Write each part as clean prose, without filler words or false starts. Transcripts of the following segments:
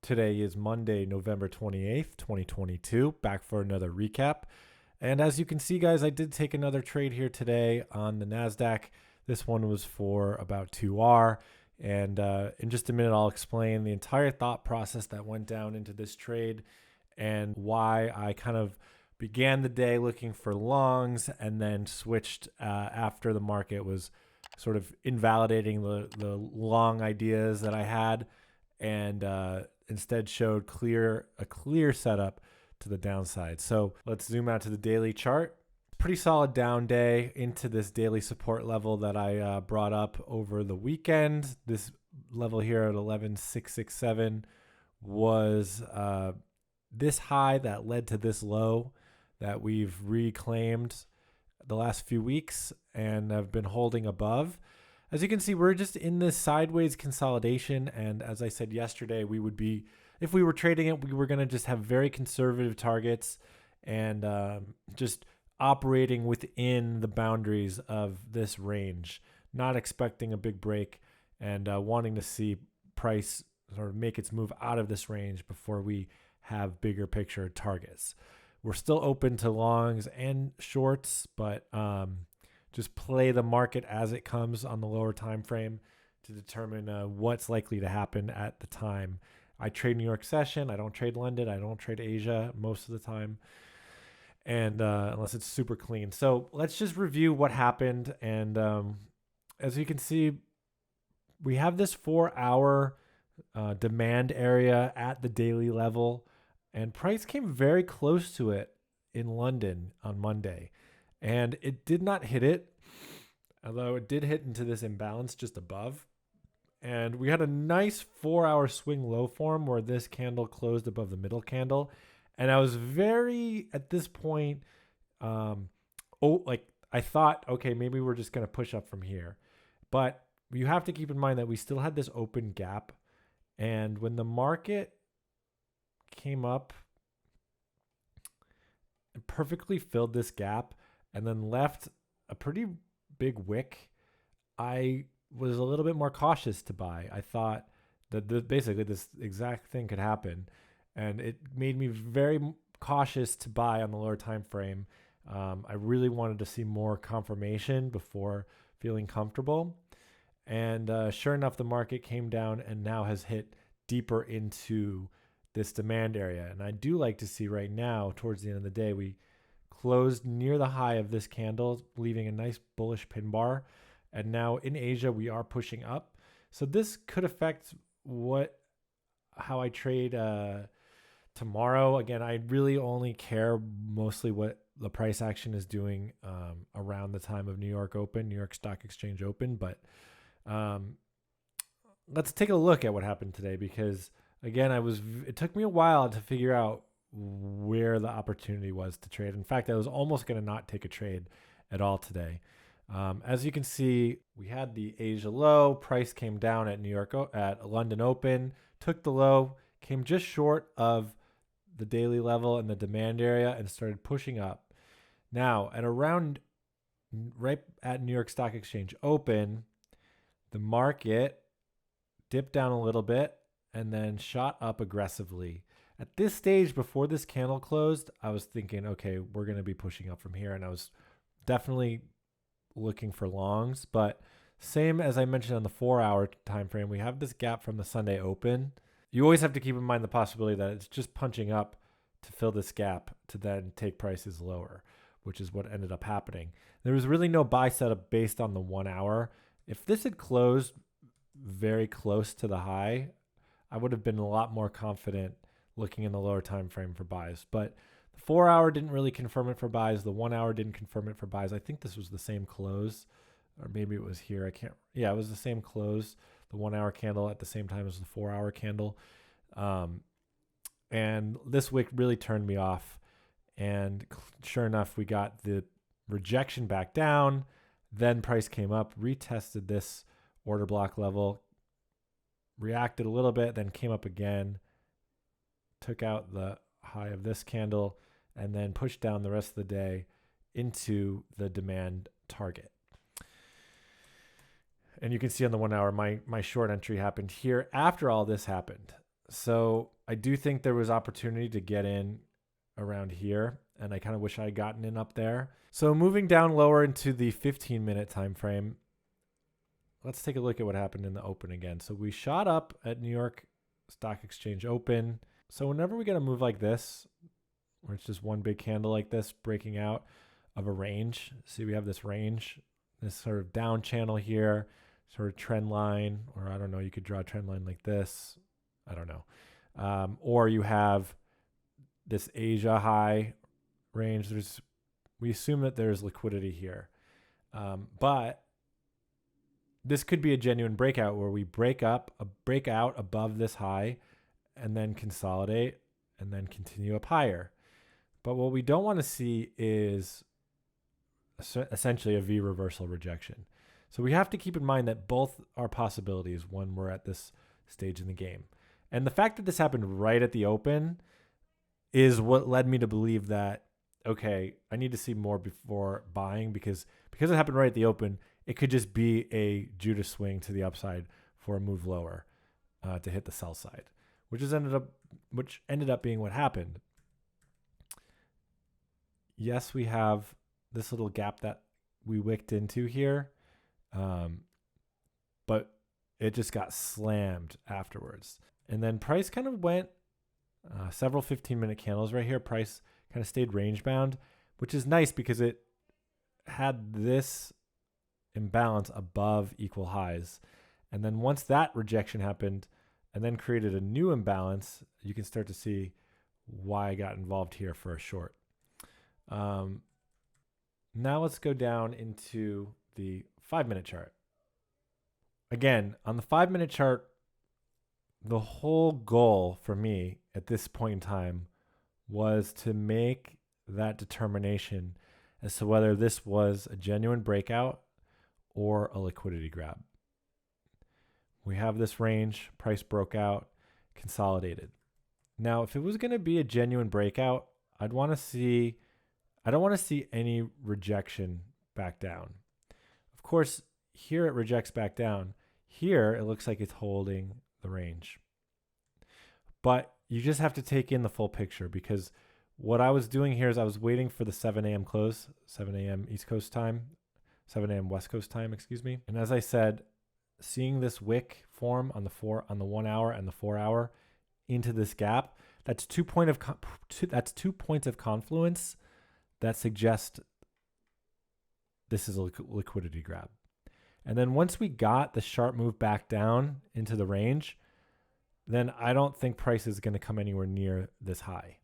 Today is Monday, November 28th, 2022. Back for another recap. And as you can see, guys, I did take another trade here today on the Nasdaq. This one was for about 2R. And in just a minute, I'll explain the entire thought process that went down into this trade and why I kind of began the day looking for longs and then switched after the market was sort of invalidating the long ideas that I had, and instead showed a clear setup to the downside. So let's zoom out to the daily chart. Pretty solid down day into this daily support level that I brought up over the weekend. This level here at 11,667 was this high that led to this low that we've reclaimed the last few weeks and have been holding above. As you can see, we're just in this sideways consolidation. And as I said yesterday, if we were trading it, we were going to just have very conservative targets and just operating within the boundaries of this range, not expecting a big break and wanting to see price sort of make its move out of this range before we have bigger picture targets. We're still open to longs and shorts, but just play the market as it comes on the lower time frame to determine what's likely to happen at the time. I trade New York session. I don't trade London. I don't trade Asia most of the time, and unless it's super clean. So let's just review what happened. And as you can see, we have this 4-hour demand area at the daily level, and price came very close to it in London on Monday. And it did not hit it, although it did hit into this imbalance just above. And we had a nice 4-hour swing low form where this candle closed above the middle candle. And I was at this point, I thought, okay, maybe we're just going to push up from here. But you have to keep in mind that we still had this open gap. And when the market came up, it perfectly filled this gap and then left a pretty big wick. I was a little bit more cautious to buy. I thought that basically this exact thing could happen, and it made me very cautious to buy on the lower time frame. I really wanted to see more confirmation before feeling comfortable. And sure enough, the market came down and now has hit deeper into this demand area. And I do like to see right now, towards the end of the day, we closed near the high of this candle, leaving a nice bullish pin bar. And now in Asia, we are pushing up. So this could affect how I trade tomorrow. Again, I really only care mostly what the price action is doing around the time of New York Stock Exchange Open. But let's take a look at what happened today, because again, it took me a while to figure out where the opportunity was to trade. In fact, I was almost going to not take a trade at all today. As you can see, we had the Asia low. Price came down at London Open, took the low, came just short of the daily level and the demand area, and started pushing up. Now, right at New York Stock Exchange Open, the market dipped down a little bit and then shot up aggressively. At this stage, before this candle closed, I was thinking, okay, we're going to be pushing up from here. And I was definitely looking for longs. But same as I mentioned on the 4-hour time frame, we have this gap from the Sunday open. You always have to keep in mind the possibility that it's just punching up to fill this gap to then take prices lower, which is what ended up happening. There was really no buy setup based on the 1 hour. If this had closed very close to the high, I would have been a lot more confident looking in the lower time frame for buys. But the 4-hour didn't really confirm it for buys. The 1 hour didn't confirm it for buys. I think this was the same close, or maybe it was here. It was the same close. The 1 hour candle at the same time as the 4-hour candle. And this wick really turned me off. And sure enough, we got the rejection back down. Then price came up, retested this order block level, reacted a little bit, then came up again, took out the high of this candle, and then pushed down the rest of the day into the demand target. And you can see on the 1 hour, my short entry happened here after all this happened. So I do think there was opportunity to get in around here, and I kind of wish I had gotten in up there. So moving down lower into the 15-minute time frame, let's take a look at what happened in the open again. So we shot up at New York Stock Exchange open. So whenever we get a move like this, where it's just one big candle like this breaking out of a range, see we have this range, this sort of down channel here, sort of trend line, or I don't know, you could draw a trend line like this. I don't know. Or you have this Asia high range. We assume that there's liquidity here. But this could be a genuine breakout where we break out above this high and then consolidate and then continue up higher. But what we don't want to see is essentially a V reversal rejection. So we have to keep in mind that both are possibilities when we're at this stage in the game. And the fact that this happened right at the open is what led me to believe that, okay, I need to see more before buying because it happened right at the open. It could just be a Judas swing to the upside for a move lower to hit the sell side, which ended up being what happened. Yes, we have this little gap that we wicked into here, but it just got slammed afterwards. And then price kind of went several 15-minute candles right here. Price kind of stayed range bound, which is nice because it had this imbalance above equal highs. And then once that rejection happened and then created a new imbalance, you can start to see why I got involved here for a short. Now let's go down into the 5-minute chart. Again, on the 5-minute chart, the whole goal for me at this point in time was to make that determination as to whether this was a genuine breakout or a liquidity grab. We have this range, price broke out, consolidated. Now, if it was going to be a genuine breakout, I don't want to see any rejection back down. Of course, here it rejects back down. Here, it looks like it's holding the range. But you just have to take in the full picture because what I was doing here is I was waiting for the 7 a.m. close, 7 a.m. East Coast time, 7 a.m. West Coast time, excuse me. And as I said, seeing this wick form on the 1 hour and the 4 hour into this gap, that's 2 points of confluence that suggest this is a liquidity grab. And then once we got the sharp move back down into the range, then I don't think price is going to come anywhere near this high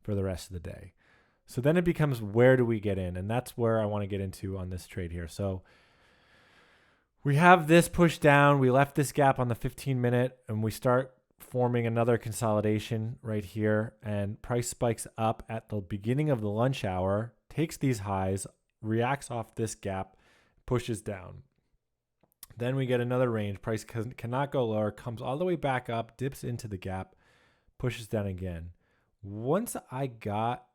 for the rest of the day. So then it becomes, where do we get in? And that's where I want to get into on this trade here. So we have this push down. We left this gap on the 15-minute, and we start forming another consolidation right here. And price spikes up at the beginning of the lunch hour, takes these highs, reacts off this gap, pushes down. Then we get another range. Price cannot go lower, comes all the way back up, dips into the gap, pushes down again. Once I got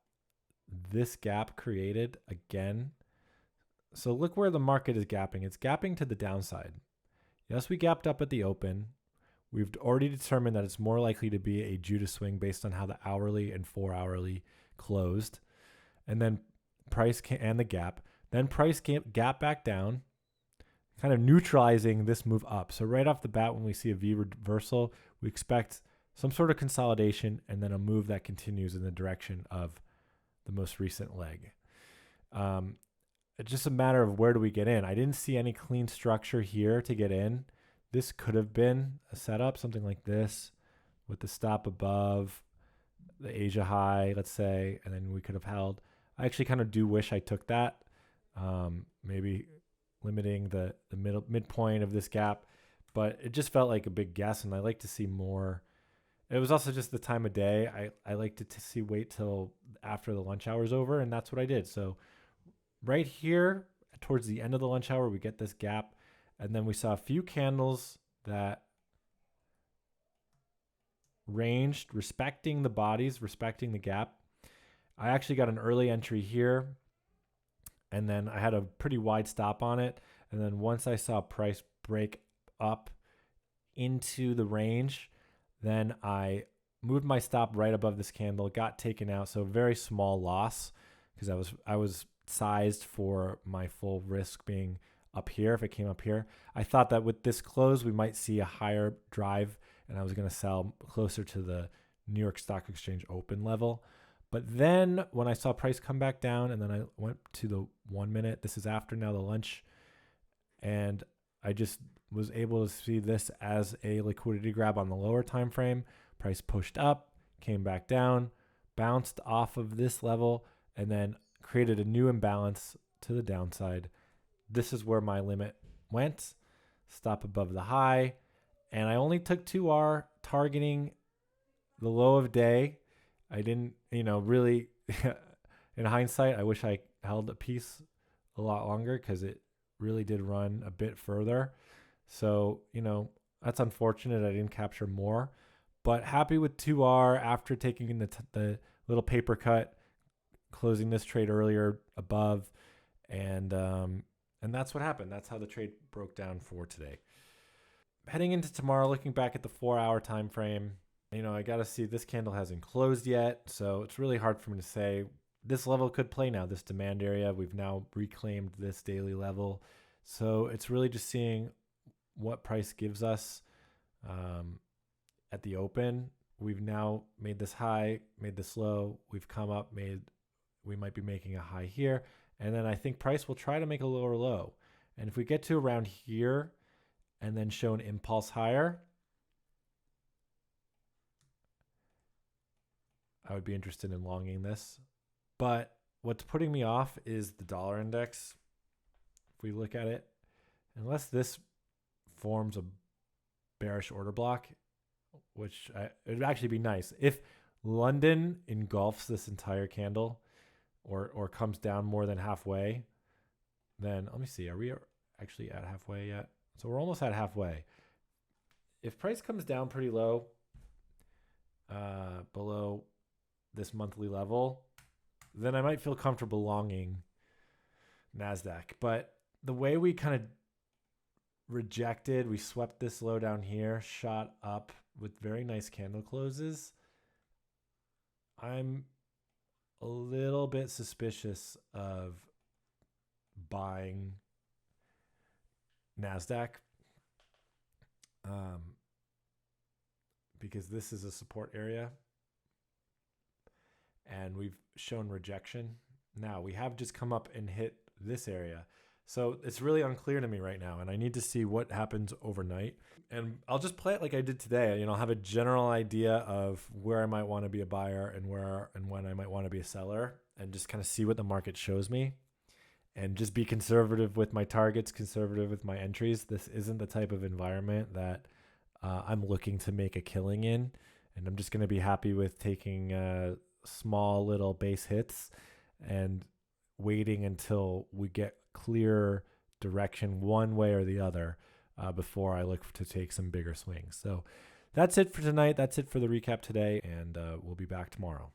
this gap created again, so look where the market is gapping. It's gapping to the downside. Yes, we gapped up at the open. We've already determined that it's more likely to be a Judas swing based on how the hourly and 4 hourly closed. And then price and the gap. Then price gap back down, kind of neutralizing this move up. So right off the bat, when we see a V reversal, we expect some sort of consolidation and then a move that continues in the direction of the most recent leg. It's just a matter of where do we get in. I didn't see any clean structure here to get in. This could have been a setup, something like this, with the stop above the Asia high, let's say, and then we could have held. I actually kind of do wish I took that, maybe limiting the midpoint of this gap, but it just felt like a big guess, and I like to see more. It was also just the time of day. I like to wait till after the lunch hour is over, and that's what I did. So right here, towards the end of the lunch hour, we get this gap, and then we saw a few candles that ranged, respecting the bodies, respecting the gap. I actually got an early entry here, and then I had a pretty wide stop on it. And then once I saw price break up into the range, Then I moved my stop right above this candle, got taken out. So very small loss because I was sized for my full risk being up here. If it came up here, I thought that with this close, we might see a higher drive and I was going to sell closer to the New York Stock Exchange open level. But then when I saw price come back down and then I went to the 1 minute, this is after now the lunch, and I just was able to see this as a liquidity grab on the lower time frame. Price pushed up, came back down, bounced off of this level, and then created a new imbalance to the downside. This is where my limit went. Stop above the high. And I only took 2R targeting the low of day. I didn't, really, in hindsight, I wish I held a piece a lot longer because it really did run a bit further. So, that's unfortunate. I didn't capture more, but happy with 2R after taking the little paper cut, closing this trade earlier above. And that's what happened. That's how the trade broke down for today. Heading into tomorrow, looking back at the 4-hour time frame, I got to see this candle hasn't closed yet. So it's really hard for me to say. This level could play now, this demand area. We've now reclaimed this daily level. So it's really just seeing what price gives us at the open. We've now made this high, made this low. We've come up, we might be making a high here. And then I think price will try to make a lower low. And if we get to around here and then show an impulse higher, I would be interested in longing this. But what's putting me off is the dollar index. If we look at it, unless this forms a bearish order block, which it would actually be nice. If London engulfs this entire candle or comes down more than halfway, then let me see. Are we actually at halfway yet? So we're almost at halfway. If price comes down pretty low, below this monthly level, then I might feel comfortable longing Nasdaq. But the way we kind of rejected, we swept this low down here, shot up with very nice candle closes. I'm a little bit suspicious of buying Nasdaq because this is a support area and we've shown rejection. Now we have just come up and hit this area. So it's really unclear to me right now, and I need to see what happens overnight. And I'll just play it like I did today. I'll have a general idea of where I might want to be a buyer and where and when I might want to be a seller, and just kind of see what the market shows me. And just be conservative with my targets, conservative with my entries. This isn't the type of environment that I'm looking to make a killing in. And I'm just going to be happy with taking small little base hits and waiting until we get clear direction one way or the other before I look to take some bigger swings. So that's it for tonight. That's it for the recap today. And we'll be back tomorrow.